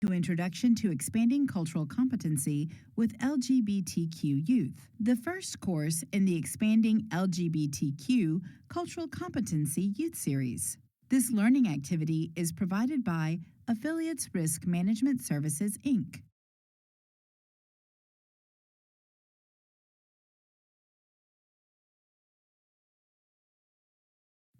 to Introduction to Expanding Cultural Competency with LGBTQ Youth, the first course in the Expanding LGBTQ Cultural Competency Youth Series. This learning activity is provided by Affiliates Risk Management Services, Inc.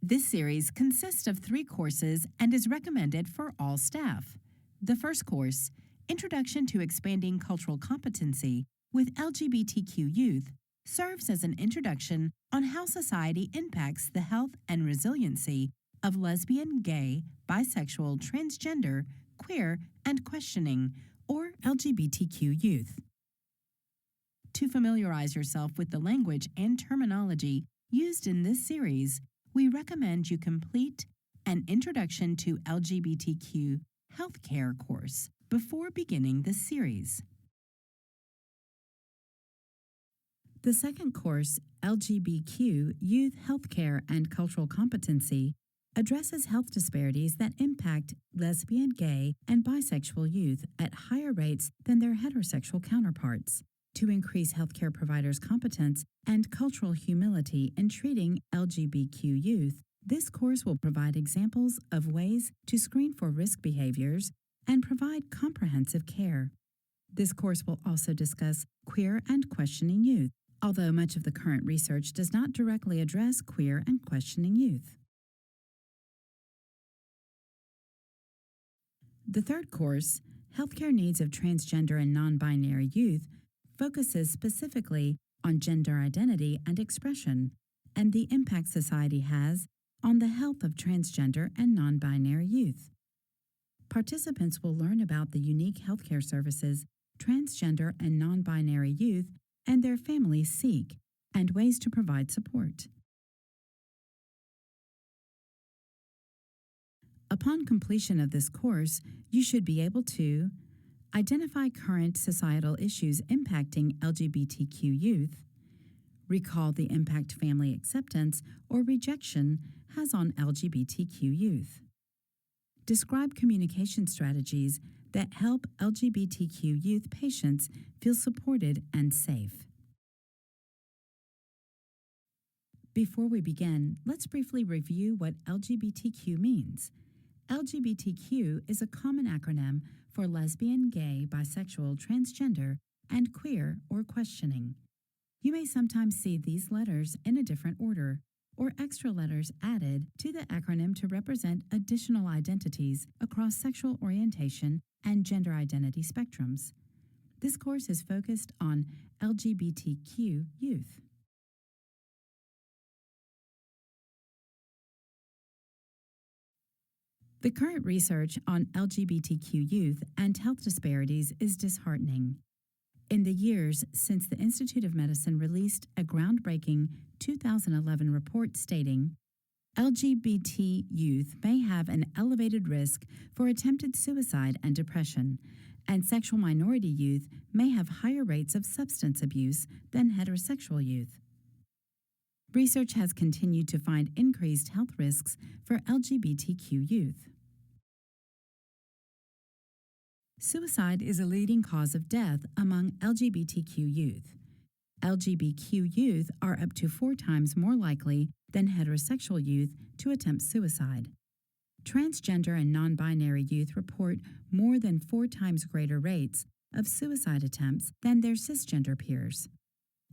This series consists of 3 courses and is recommended for all staff. The first course, Introduction to Expanding Cultural Competency with LGBTQ Youth, serves as an introduction on how society impacts the health and resiliency of lesbian, gay, bisexual, transgender, queer, and questioning, or LGBTQ youth. To familiarize yourself with the language and terminology used in this series, we recommend you complete an Introduction to LGBTQ Healthcare course before beginning this series. The second course, LGBTQ Youth Healthcare and Cultural Competency, addresses health disparities that impact lesbian, gay, and bisexual youth at higher rates than their heterosexual counterparts. To increase healthcare providers' competence and cultural humility in treating LGBTQ youth, this course will provide examples of ways to screen for risk behaviors and provide comprehensive care. This course will also discuss queer and questioning youth, although much of the current research does not directly address queer and questioning youth. The third course, Healthcare Needs of Transgender and Non-Binary Youth, focuses specifically on gender identity and expression and the impact society has on the health of transgender and non-binary youth. Participants will learn about the unique healthcare services transgender and non-binary youth and their families seek and ways to provide support. Upon completion of this course, you should be able to identify current societal issues impacting LGBTQ youth, recall the impact family acceptance or rejection has on LGBTQ youth, describe communication strategies that help LGBTQ youth patients feel supported and safe. Before we begin, let's briefly review what LGBTQ means. LGBTQ is a common acronym for lesbian, gay, bisexual, transgender, and queer or questioning. You may sometimes see these letters in a different order or extra letters added to the acronym to represent additional identities across sexual orientation and gender identity spectrums. This course is focused on LGBTQ youth. The current research on LGBTQ youth and health disparities is disheartening. In the years since the Institute of Medicine released a groundbreaking 2011 report stating, LGBT youth may have an elevated risk for attempted suicide and depression, and sexual minority youth may have higher rates of substance abuse than heterosexual youth. Research has continued to find increased health risks for LGBTQ youth. Suicide is a leading cause of death among LGBTQ youth. LGBTQ youth are up to 4 times more likely than heterosexual youth to attempt suicide. Transgender and non-binary youth report more than 4 times greater rates of suicide attempts than their cisgender peers.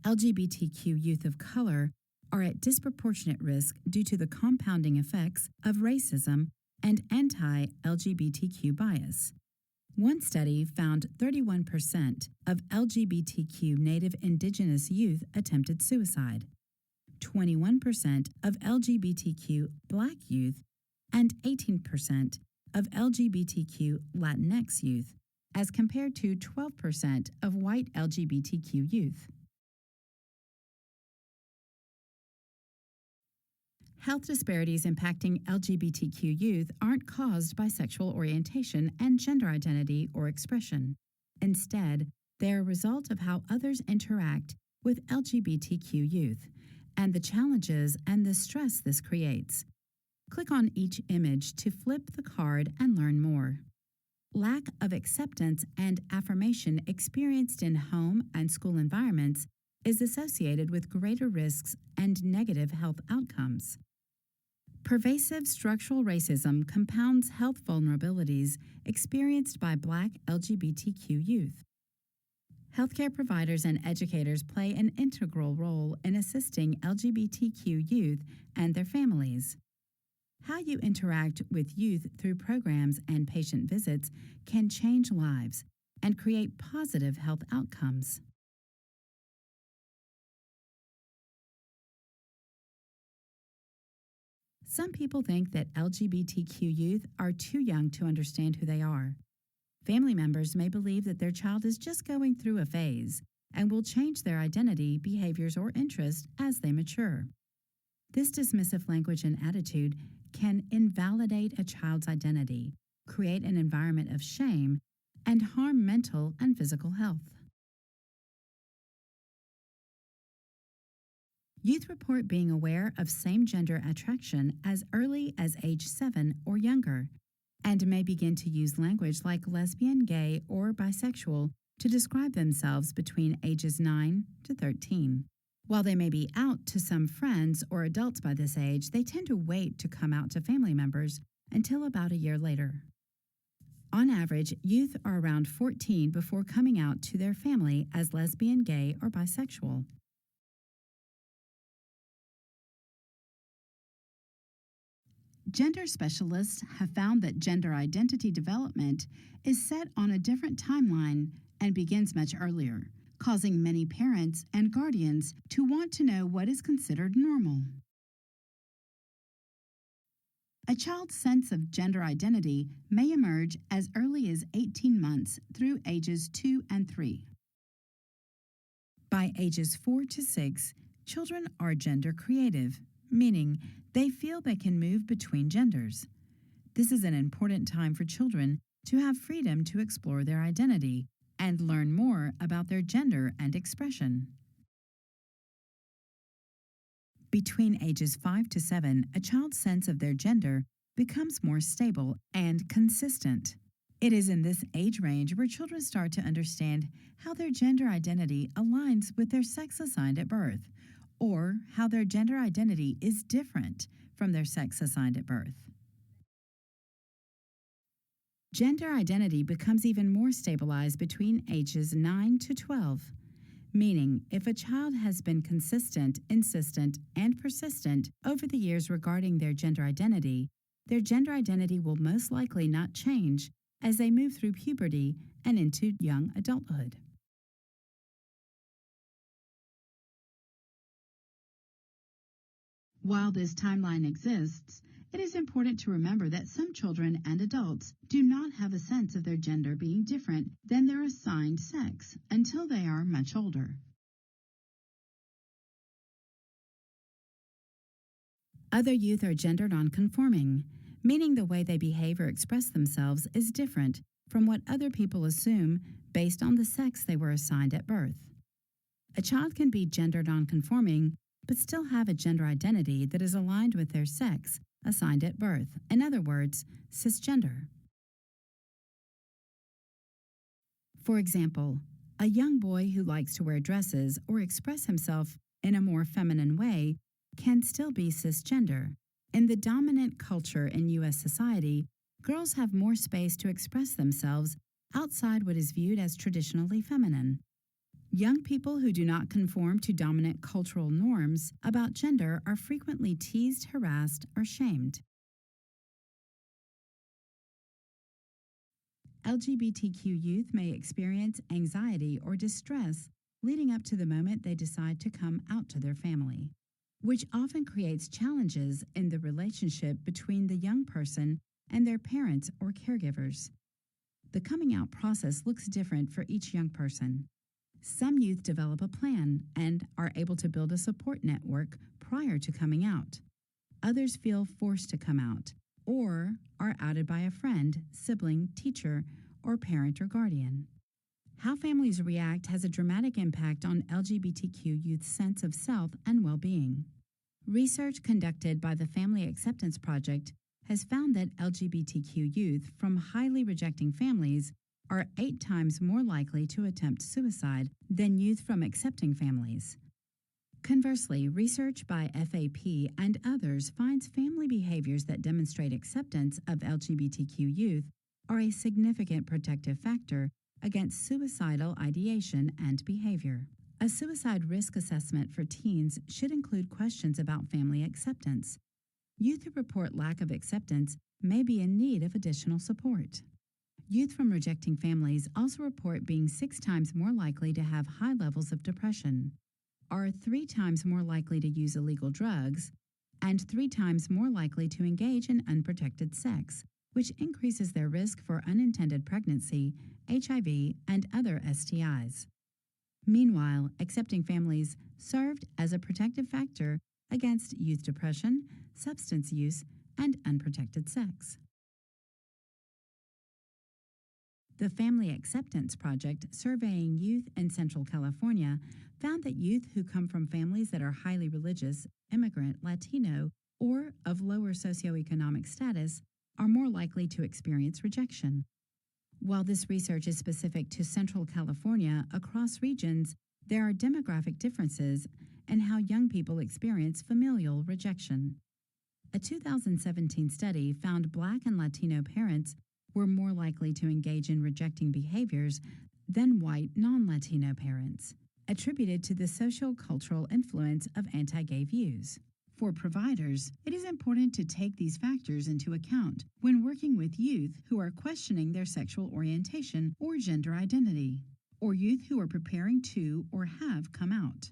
LGBTQ youth of color are at disproportionate risk due to the compounding effects of racism and anti-LGBTQ bias. One study found 31% of LGBTQ Native Indigenous youth attempted suicide, 21% of LGBTQ Black youth, and 18% of LGBTQ Latinx youth, as compared to 12% of white LGBTQ youth. Health disparities impacting LGBTQ youth aren't caused by sexual orientation and gender identity or expression. Instead, they are a result of how others interact with LGBTQ youth and the challenges and the stress this creates. Click on each image to flip the card and learn more. Lack of acceptance and affirmation experienced in home and school environments is associated with greater risks and negative health outcomes. Pervasive structural racism compounds health vulnerabilities experienced by Black LGBTQ youth. Healthcare providers and educators play an integral role in assisting LGBTQ youth and their families. How you interact with youth through programs and patient visits can change lives and create positive health outcomes. Some people think that LGBTQ youth are too young to understand who they are. Family members may believe that their child is just going through a phase and will change their identity, behaviors, or interests as they mature. This dismissive language and attitude can invalidate a child's identity, create an environment of shame, and harm mental and physical health. Youth report being aware of same-gender attraction as early as age 7 or younger, and may begin to use language like lesbian, gay, or bisexual to describe themselves between ages 9 to 13. While they may be out to some friends or adults by this age, they tend to wait to come out to family members until about a year later. On average, youth are around 14 before coming out to their family as lesbian, gay, or bisexual. Gender specialists have found that gender identity development is set on a different timeline and begins much earlier, causing many parents and guardians to want to know what is considered normal. A child's sense of gender identity may emerge as early as 18 months through ages 2 and 3. By ages 4 to 6, children are gender creative, meaning they feel they can move between genders. This is an important time for children to have freedom to explore their identity and learn more about their gender and expression. Between ages 5 to 7, a child's sense of their gender becomes more stable and consistent. It is in this age range where children start to understand how their gender identity aligns with their sex assigned at birth, or how their gender identity is different from their sex assigned at birth. Gender identity becomes even more stabilized between ages 9 to 12, meaning if a child has been consistent, insistent, and persistent over the years regarding their gender identity will most likely not change as they move through puberty and into young adulthood. While this timeline exists, it is important to remember that some children and adults do not have a sense of their gender being different than their assigned sex until they are much older. Other youth are gender nonconforming, meaning the way they behave or express themselves is different from what other people assume based on the sex they were assigned at birth. A child can be gender nonconforming but still have a gender identity that is aligned with their sex assigned at birth, in other words, cisgender. For example, a young boy who likes to wear dresses or express himself in a more feminine way can still be cisgender. In the dominant culture in U.S. society, girls have more space to express themselves outside what is viewed as traditionally feminine. Young people who do not conform to dominant cultural norms about gender are frequently teased, harassed, or shamed. LGBTQ youth may experience anxiety or distress leading up to the moment they decide to come out to their family, which often creates challenges in the relationship between the young person and their parents or caregivers. The coming out process looks different for each young person. Some youth develop a plan and are able to build a support network prior to coming out. Others feel forced to come out or are outed by a friend, sibling, teacher, or parent or guardian. How families react has a dramatic impact on LGBTQ youth's sense of self and well-being. Research conducted by the Family Acceptance Project has found that LGBTQ youth from highly rejecting families are 8 times more likely to attempt suicide than youth from accepting families. Conversely, research by FAP and others finds family behaviors that demonstrate acceptance of LGBTQ youth are a significant protective factor against suicidal ideation and behavior. A suicide risk assessment for teens should include questions about family acceptance. Youth who report lack of acceptance may be in need of additional support. Youth from rejecting families also report being 6 times more likely to have high levels of depression, are 3 times more likely to use illegal drugs, and 3 times more likely to engage in unprotected sex, which increases their risk for unintended pregnancy, HIV, and other STIs. Meanwhile, accepting families served as a protective factor against youth depression, substance use, and unprotected sex. The Family Acceptance Project, surveying youth in Central California, found that youth who come from families that are highly religious, immigrant, Latino, or of lower socioeconomic status are more likely to experience rejection. While this research is specific to Central California, across regions, there are demographic differences in how young people experience familial rejection. A 2017 study found Black and Latino parents were more likely to engage in rejecting behaviors than white non-Latino parents, attributed to the socio-cultural influence of anti-gay views. For providers, it is important to take these factors into account when working with youth who are questioning their sexual orientation or gender identity, or youth who are preparing to or have come out.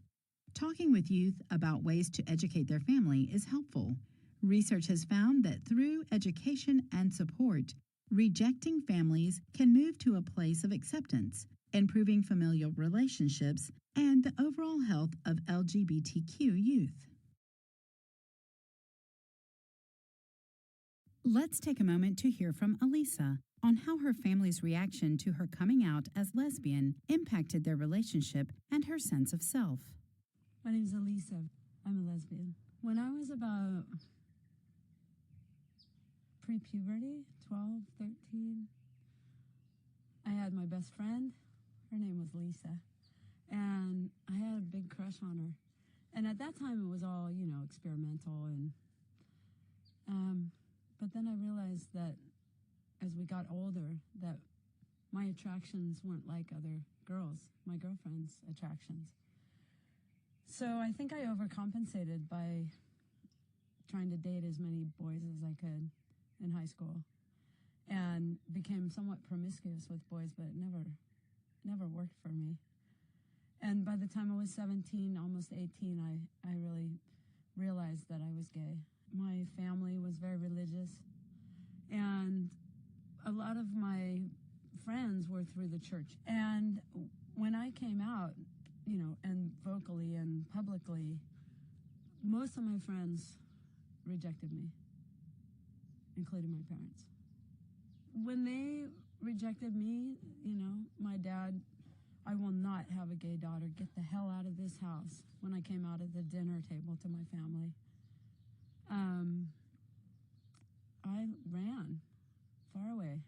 Talking with youth about ways to educate their family is helpful. Research has found that through education and support, rejecting families can move to a place of acceptance, improving familial relationships, and the overall health of LGBTQ youth. Let's take a moment to hear from Elisa on how her family's reaction to her coming out as lesbian impacted their relationship and her sense of self. My name is Elisa. I'm a lesbian. When I was about pre-puberty, 12, 13, I had my best friend. Her name was Lisa. And I had a big crush on her. And at that time, it was all, experimental. But then I realized that as we got older, that my attractions weren't like other girls, my girlfriend's attractions. So I think I overcompensated by trying to date as many boys as I could in high school, and became somewhat promiscuous with boys, but it never worked for me. And by the time I was 17, almost 18, I really realized that I was gay. My family was very religious, and a lot of my friends were through the church. And when I came out, and vocally and publicly, most of my friends rejected me, including my parents. When they rejected me, my dad, I will not have a gay daughter. Get the hell out of this house. When I came out at the dinner table to my family, I ran far away.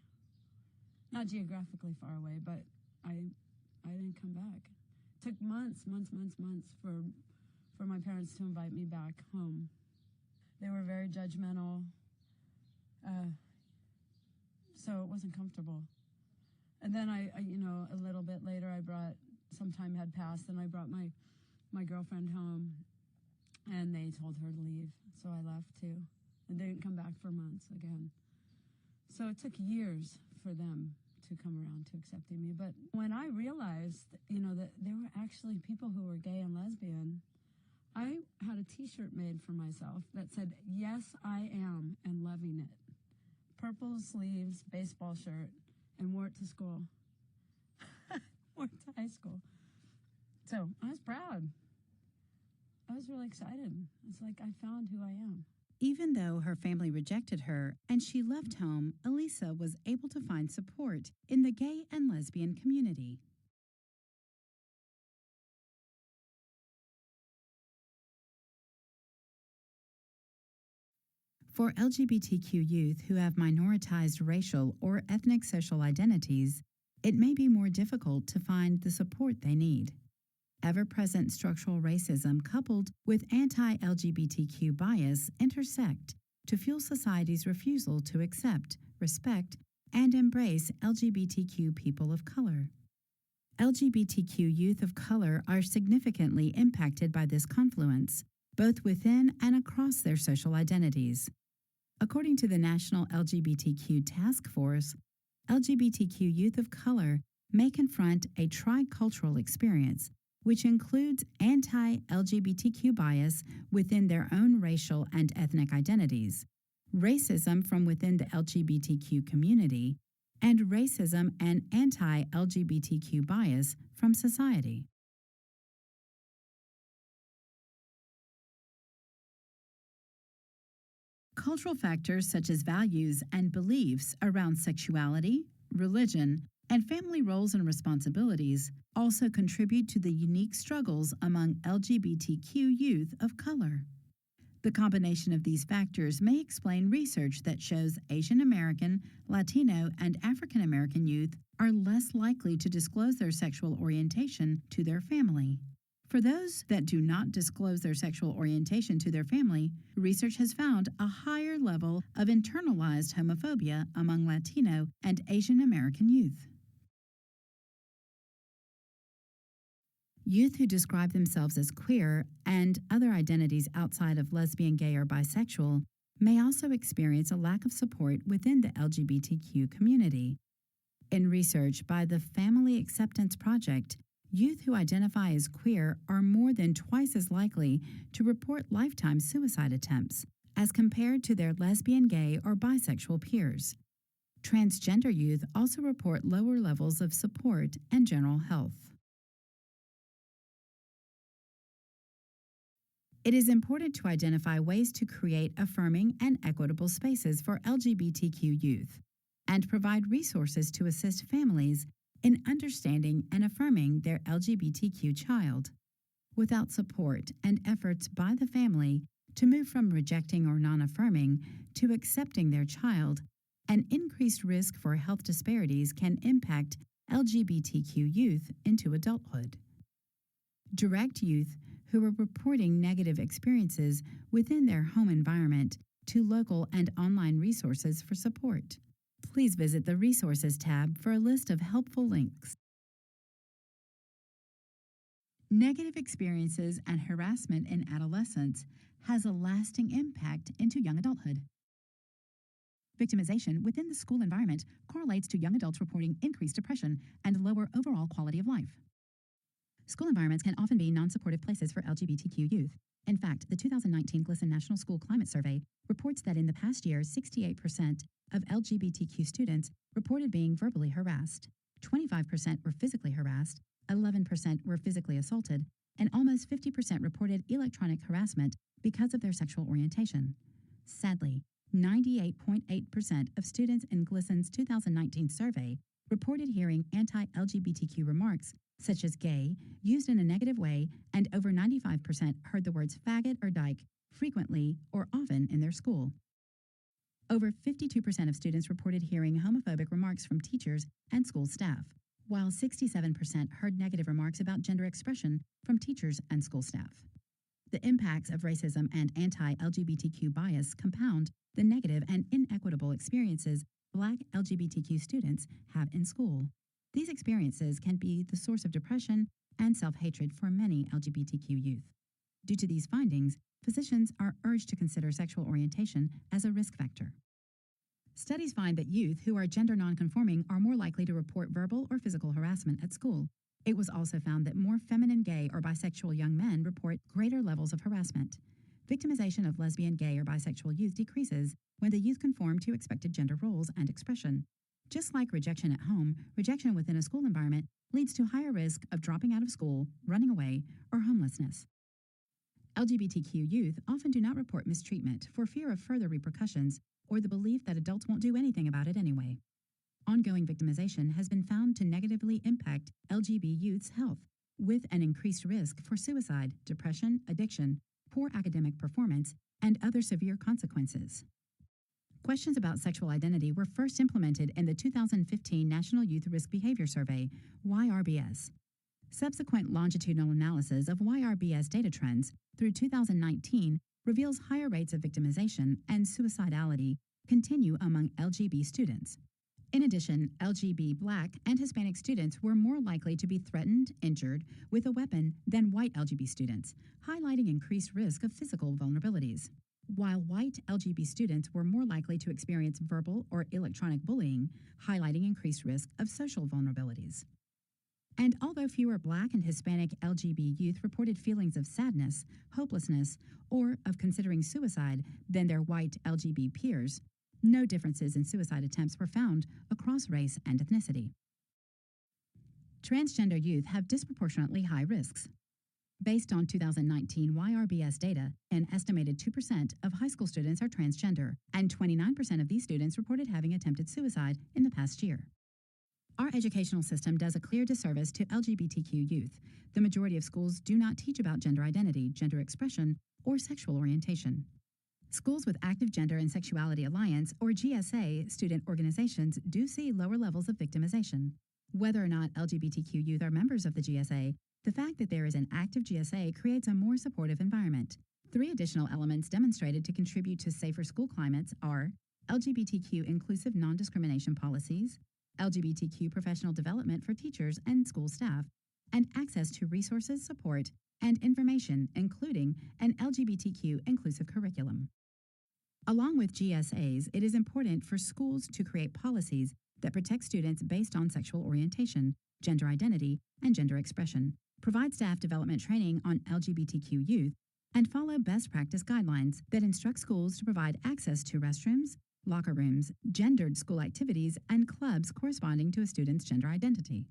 Not geographically far away, but I didn't come back. It took months for my parents to invite me back home. They were very judgmental, so it wasn't comfortable. And then I a little bit later, some time had passed, and I brought my girlfriend home, and they told her to leave, so I left too. And they didn't come back for months again. So it took years for them to come around to accepting me. But when I realized, that there were actually people who were gay and lesbian, I had a t-shirt made for myself that said, "Yes, I am, and loving it." Purple sleeves, baseball shirt, and wore it to school. Wore it to high school. So I was proud. I was really excited. It's like I found who I am. Even though her family rejected her and she left home, Elisa was able to find support in the gay and lesbian community. For LGBTQ youth who have minoritized racial or ethnic social identities, it may be more difficult to find the support they need. Ever-present structural racism coupled with anti-LGBTQ bias intersect to fuel society's refusal to accept, respect, and embrace LGBTQ people of color. LGBTQ youth of color are significantly impacted by this confluence, both within and across their social identities. According to the National LGBTQ Task Force, LGBTQ youth of color may confront a tricultural experience, which includes anti-LGBTQ bias within their own racial and ethnic identities, racism from within the LGBTQ community, and racism and anti-LGBTQ bias from society. Cultural factors such as values and beliefs around sexuality, religion, and family roles and responsibilities also contribute to the unique struggles among LGBTQ youth of color. The combination of these factors may explain research that shows Asian American, Latino, and African American youth are less likely to disclose their sexual orientation to their family. For those that do not disclose their sexual orientation to their family, research has found a higher level of internalized homophobia among Latino and Asian American youth. Youth who describe themselves as queer and other identities outside of lesbian, gay, or bisexual may also experience a lack of support within the LGBTQ community. In research by the Family Acceptance Project, youth who identify as queer are more than twice as likely to report lifetime suicide attempts as compared to their lesbian, gay, or bisexual peers. Transgender youth also report lower levels of support and general health. It is important to identify ways to create affirming and equitable spaces for LGBTQ youth and provide resources to assist families in understanding and affirming their LGBTQ child. Without support and efforts by the family to move from rejecting or non-affirming to accepting their child, an increased risk for health disparities can impact LGBTQ youth into adulthood. Direct youth who are reporting negative experiences within their home environment to local and online resources for support. Please visit the Resources tab for a list of helpful links. Negative experiences and harassment in adolescence has a lasting impact into young adulthood. Victimization within the school environment correlates to young adults reporting increased depression and lower overall quality of life. School environments can often be non-supportive places for LGBTQ youth. In fact, the 2019 GLSEN National School Climate Survey reports that in the past year, 68% of LGBTQ students reported being verbally harassed, 25% were physically harassed, 11% were physically assaulted, and almost 50% reported electronic harassment because of their sexual orientation. Sadly, 98.8% of students in GLSEN's 2019 survey reported hearing anti-LGBTQ remarks such as gay, used in a negative way, and over 95% heard the words faggot or dyke frequently or often in their school. Over 52% of students reported hearing homophobic remarks from teachers and school staff, while 67% heard negative remarks about gender expression from teachers and school staff. The impacts of racism and anti-LGBTQ bias compound the negative and inequitable experiences Black LGBTQ students have in school. These experiences can be the source of depression and self-hatred for many LGBTQ youth. Due to these findings, physicians are urged to consider sexual orientation as a risk factor. Studies find that youth who are gender nonconforming are more likely to report verbal or physical harassment at school. It was also found that more feminine, gay, or bisexual young men report greater levels of harassment. Victimization of lesbian, gay, or bisexual youth decreases when the youth conform to expected gender roles and expression. Just like rejection at home, rejection within a school environment leads to higher risk of dropping out of school, running away, or homelessness. LGBTQ youth often do not report mistreatment for fear of further repercussions or the belief that adults won't do anything about it anyway. Ongoing victimization has been found to negatively impact LGB youth's health, with an increased risk for suicide, depression, addiction, poor academic performance, and other severe consequences. Questions about sexual identity were first implemented in the 2015 National Youth Risk Behavior Survey, YRBS. Subsequent longitudinal analysis of YRBS data trends through 2019 reveals higher rates of victimization and suicidality continue among LGB students. In addition, LGB Black and Hispanic students were more likely to be threatened, injured with a weapon than white LGB students, highlighting increased risk of physical vulnerabilities. While white LGB students were more likely to experience verbal or electronic bullying, highlighting increased risk of social vulnerabilities. And although fewer Black and Hispanic LGB youth reported feelings of sadness, hopelessness, or of considering suicide than their white LGB peers, no differences in suicide attempts were found across race and ethnicity. Transgender youth have disproportionately high risks. Based on 2019 YRBS data, an estimated 2% of high school students are transgender, and 29% of these students reported having attempted suicide in the past year. Our educational system does a clear disservice to LGBTQ youth. The majority of schools do not teach about gender identity, gender expression, or sexual orientation. Schools with Active Gender and Sexuality Alliance, or GSA, student organizations do see lower levels of victimization. Whether or not LGBTQ youth are members of the GSA, the fact that there is an active GSA creates a more supportive environment. 3 additional elements demonstrated to contribute to safer school climates are LGBTQ inclusive non-discrimination policies, LGBTQ professional development for teachers and school staff, and access to resources, support, and information, including an LGBTQ inclusive curriculum. Along with GSAs, it is important for schools to create policies that protect students based on sexual orientation, gender identity, and gender expression, provide staff development training on LGBTQ youth, and follow best practice guidelines that instruct schools to provide access to restrooms, locker rooms, gendered school activities, and clubs corresponding to a student's gender identity.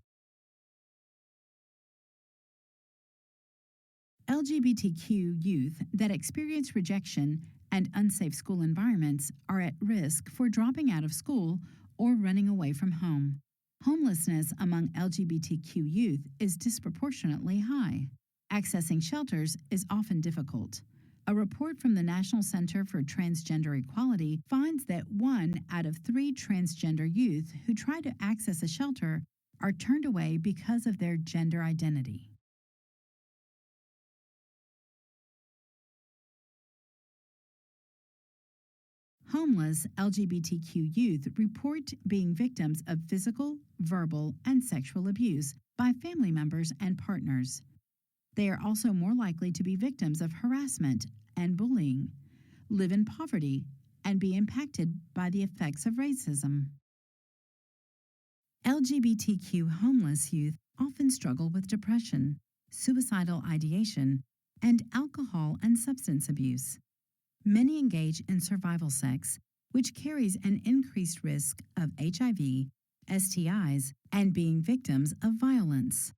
LGBTQ youth that experience rejection and unsafe school environments are at risk for dropping out of school or running away from home. Homelessness among LGBTQ youth is disproportionately high. Accessing shelters is often difficult. A report from the National Center for Transgender Equality finds that 1 out of 3 transgender youth who try to access a shelter are turned away because of their gender identity. Homeless LGBTQ youth report being victims of physical, verbal, and sexual abuse by family members and partners. They are also more likely to be victims of harassment and bullying, live in poverty, and be impacted by the effects of racism. LGBTQ homeless youth often struggle with depression, suicidal ideation, and alcohol and substance abuse. Many engage in survival sex, which carries an increased risk of HIV, STIs, and being victims of violence.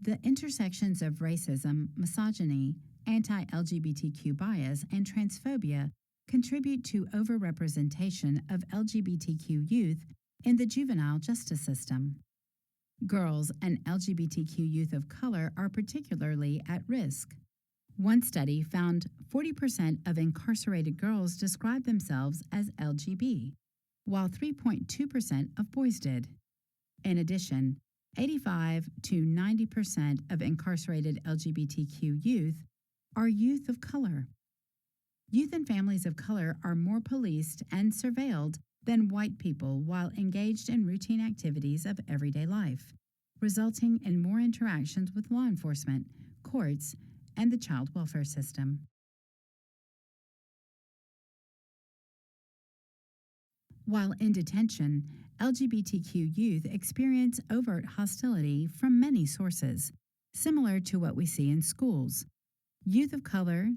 The intersections of racism, misogyny, anti-LGBTQ bias, and transphobia contribute to overrepresentation of LGBTQ youth in the juvenile justice system. Girls and LGBTQ youth of color are particularly at risk. One study found 40% of incarcerated girls described themselves as LGB, while 3.2% of boys did. In addition, 85 to 90% of incarcerated LGBTQ youth are youth of color. Youth and families of color are more policed and surveilled than white people while engaged in routine activities of everyday life, resulting in more interactions with law enforcement, courts, and the child welfare system. While in detention, LGBTQ youth experience overt hostility from many sources, similar to what we see in schools. Youth of color,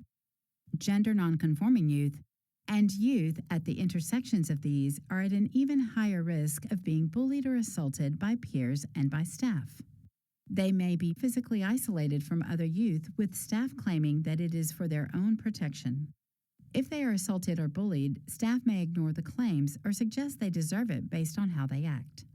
gender nonconforming youth, and youth at the intersections of these are at an even higher risk of being bullied or assaulted by peers and by staff. They may be physically isolated from other youth, with staff claiming that it is for their own protection. If they are assaulted or bullied, staff may ignore the claims or suggest they deserve it based on how they act.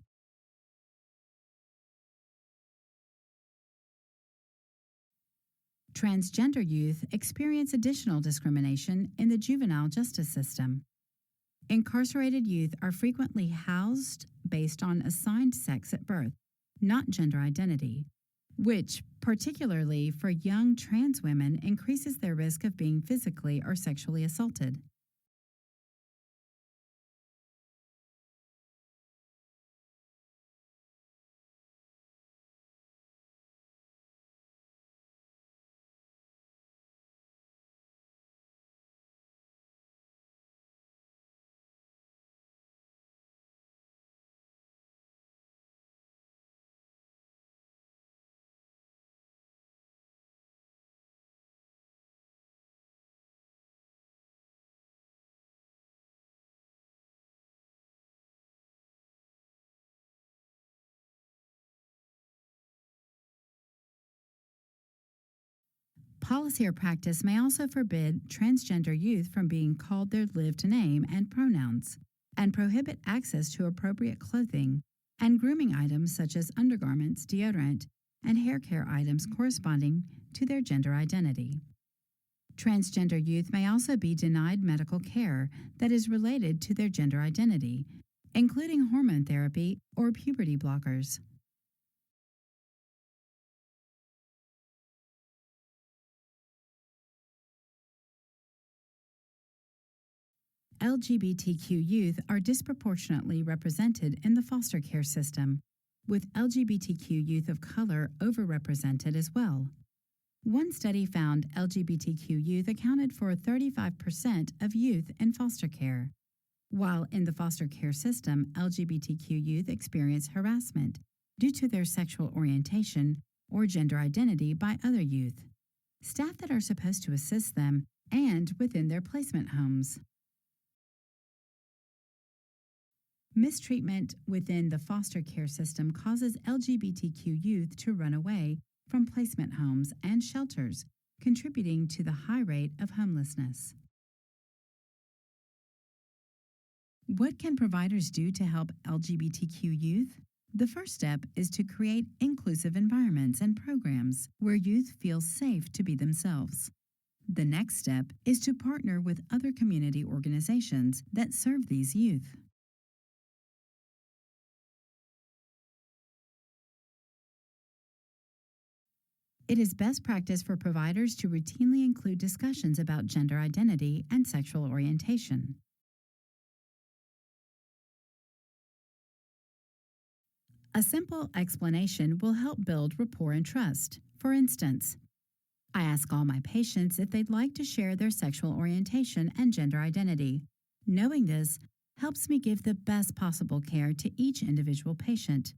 Transgender youth experience additional discrimination in the juvenile justice system. Incarcerated youth are frequently housed based on assigned sex at birth, not gender identity, which, particularly for young trans women, increases their risk of being physically or sexually assaulted. Policy or practice may also forbid transgender youth from being called their lived name and pronouns, and prohibit access to appropriate clothing and grooming items such as undergarments, deodorant, and hair care items corresponding to their gender identity. Transgender youth may also be denied medical care that is related to their gender identity, including hormone therapy or puberty blockers. LGBTQ youth are disproportionately represented in the foster care system, with LGBTQ youth of color overrepresented as well. One study found LGBTQ youth accounted for 35% of youth in foster care, while in the foster care system, LGBTQ youth experience harassment due to their sexual orientation or gender identity by other youth, staff that are supposed to assist them, and within their placement homes. Mistreatment within the foster care system causes LGBTQ youth to run away from placement homes and shelters, contributing to the high rate of homelessness. What can providers do to help LGBTQ youth? The first step is to create inclusive environments and programs where youth feel safe to be themselves. The next step is to partner with other community organizations that serve these youth. It is best practice for providers to routinely include discussions about gender identity and sexual orientation. A simple explanation will help build rapport and trust. For instance, I ask all my patients if they'd like to share their sexual orientation and gender identity. Knowing this helps me give the best possible care to each individual patient.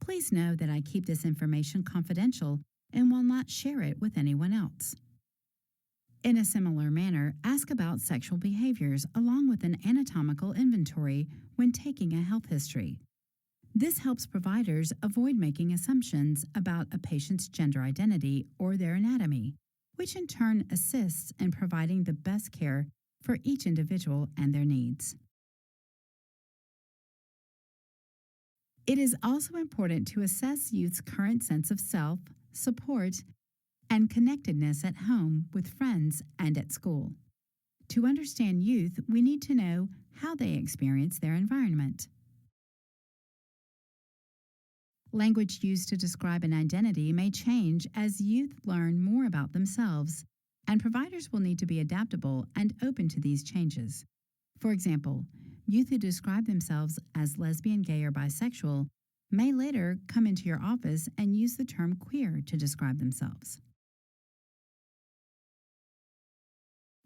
Please know that I keep this information confidential and will not share it with anyone else. In a similar manner, ask about sexual behaviors along with an anatomical inventory when taking a health history. This helps providers avoid making assumptions about a patient's gender identity or their anatomy, which in turn assists in providing the best care for each individual and their needs. It is also important to assess youth's current sense of self, support, and connectedness at home with friends and at school. To understand youth, we need to know how they experience their environment. Language used to describe an identity may change as youth learn more about themselves, and providers will need to be adaptable and open to these changes. For example, youth who describe themselves as lesbian, gay, or bisexual may later come into your office and use the term queer to describe themselves.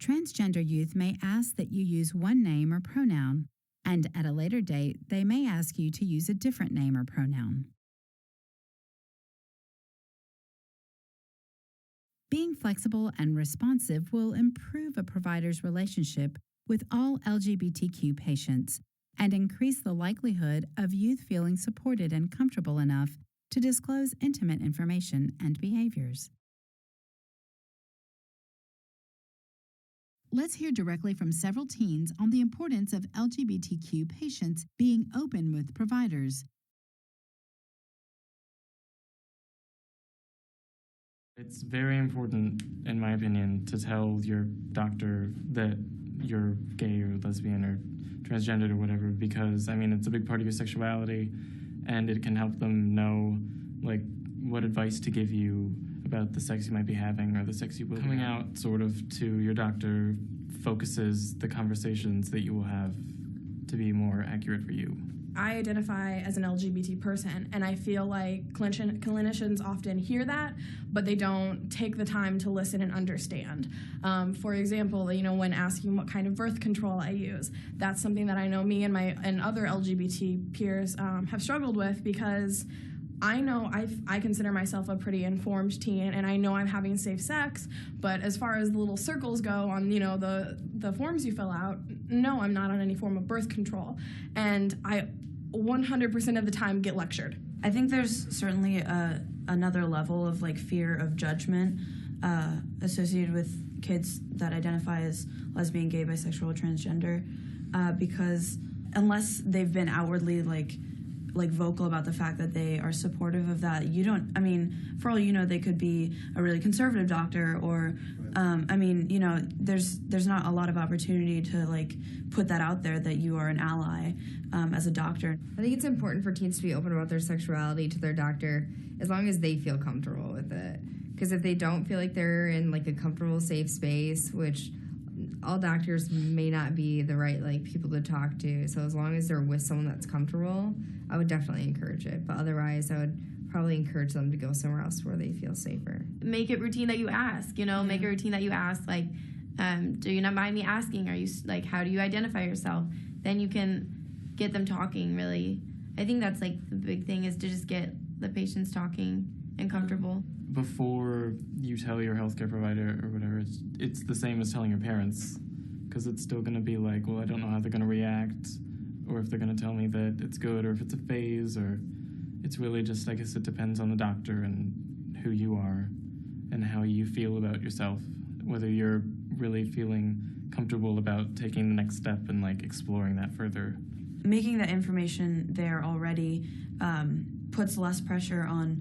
Transgender youth may ask that you use one name or pronoun, and at a later date, they may ask you to use a different name or pronoun. Being flexible and responsive will improve a provider's relationship with all LGBTQ patients and increase the likelihood of youth feeling supported and comfortable enough to disclose intimate information and behaviors. Let's hear directly from several teens on the importance of LGBTQ patients being open with providers. It's very important, in my opinion, to tell your doctor that you're gay or lesbian or transgendered or whatever, because, I mean, it's a big part of your sexuality, and it can help them know, like, what advice to give you about the sex you might be having or the sex you will be having. Coming out sort of to your doctor focuses the conversations that you will have to be more accurate for you. I identify as an LGBT person, and I feel like clinicians often hear that, but they don't take the time to listen and understand. For example, you know, when asking what kind of birth control I use, that's something that I know me and other LGBT peers have struggled with, because I know I consider myself a pretty informed teen, and I know I'm having safe sex, but as far as the little circles go on, you know, the forms you fill out, no, I'm not on any form of birth control. And I 100% of the time get lectured. I think there's certainly another level of like fear of judgment associated with kids that identify as lesbian, gay, bisexual, or transgender, because unless they've been outwardly like vocal about the fact that they are supportive of that, you don't, I mean, for all you know, they could be a really conservative doctor, or I mean, you know, there's not a lot of opportunity to like put that out there that you are an ally as a doctor. I think it's important for teens to be open about their sexuality to their doctor as long as they feel comfortable with it. Because if they don't feel like they're in like a comfortable, safe space, which all doctors may not be the right like people to talk to, so as long as they're with someone that's comfortable, I would definitely encourage it. But otherwise, I would probably encourage them to go somewhere else where they feel safer. Make it routine that you ask, you know, make a routine that you ask, like, do you not mind me asking? Are you, like, how do you identify yourself? Then you can get them talking, really. I think that's, like, the big thing is to just get the patients talking and comfortable. Before you tell your healthcare provider or whatever, it's the same as telling your parents, because it's still going to be like, well, I don't know how they're going to react, or if they're going to tell me that it's good, or if it's a phase, or it's really just, I guess it depends on the doctor and who you are and how you feel about yourself, whether you're really feeling comfortable about taking the next step and like exploring that further. Making that information there already puts less pressure on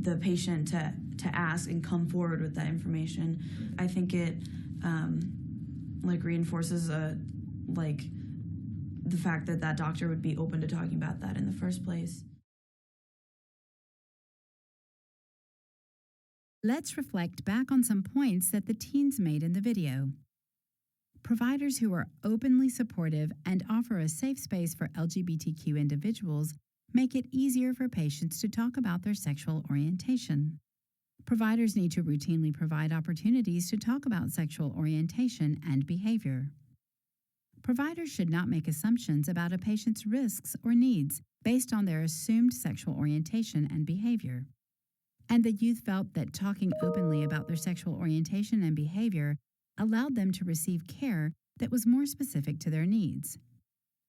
the patient to ask and come forward with that information. I think it like reinforces the fact that that doctor would be open to talking about that in the first place. Let's reflect back on some points that the teens made in the video. Providers who are openly supportive and offer a safe space for LGBTQ individuals make it easier for patients to talk about their sexual orientation. Providers need to routinely provide opportunities to talk about sexual orientation and behavior. Providers should not make assumptions about a patient's risks or needs based on their assumed sexual orientation and behavior. And the youth felt that talking openly about their sexual orientation and behavior allowed them to receive care that was more specific to their needs.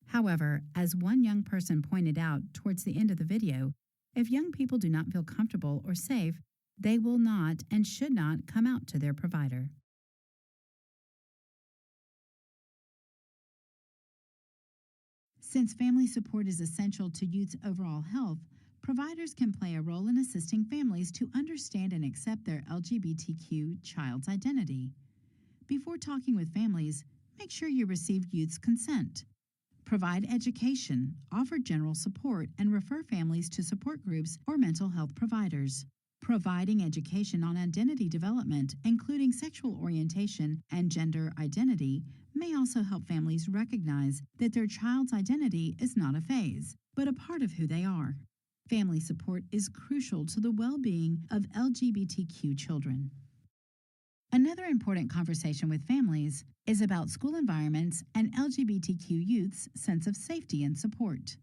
However, as one young person pointed out towards the end of the video, if young people do not feel comfortable or safe, they will not and should not come out to their provider. Since family support is essential to youth's overall health, providers can play a role in assisting families to understand and accept their LGBTQ child's identity. Before talking with families, make sure you receive youth's consent. Provide education, offer general support, and refer families to support groups or mental health providers. Providing education on identity development, including sexual orientation and gender identity, may also help families recognize that their child's identity is not a phase, but a part of who they are. Family support is crucial to the well-being of LGBTQ children. Another important conversation with families is about school environments and LGBTQ youth's sense of safety and support.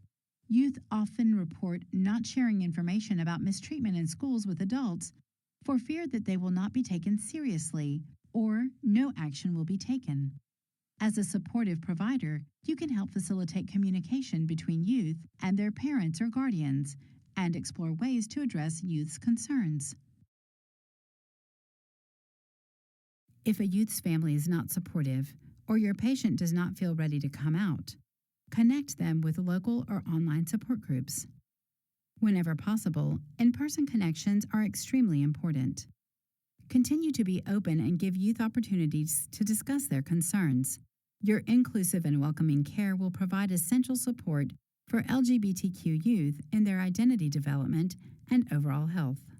Youth often report not sharing information about mistreatment in schools with adults for fear that they will not be taken seriously or no action will be taken. As a supportive provider, you can help facilitate communication between youth and their parents or guardians and explore ways to address youth's concerns. If a youth's family is not supportive or your patient does not feel ready to come out, connect them with local or online support groups. Whenever possible, in-person connections are extremely important. Continue to be open and give youth opportunities to discuss their concerns. Your inclusive and welcoming care will provide essential support for LGBTQ youth in their identity development and overall health.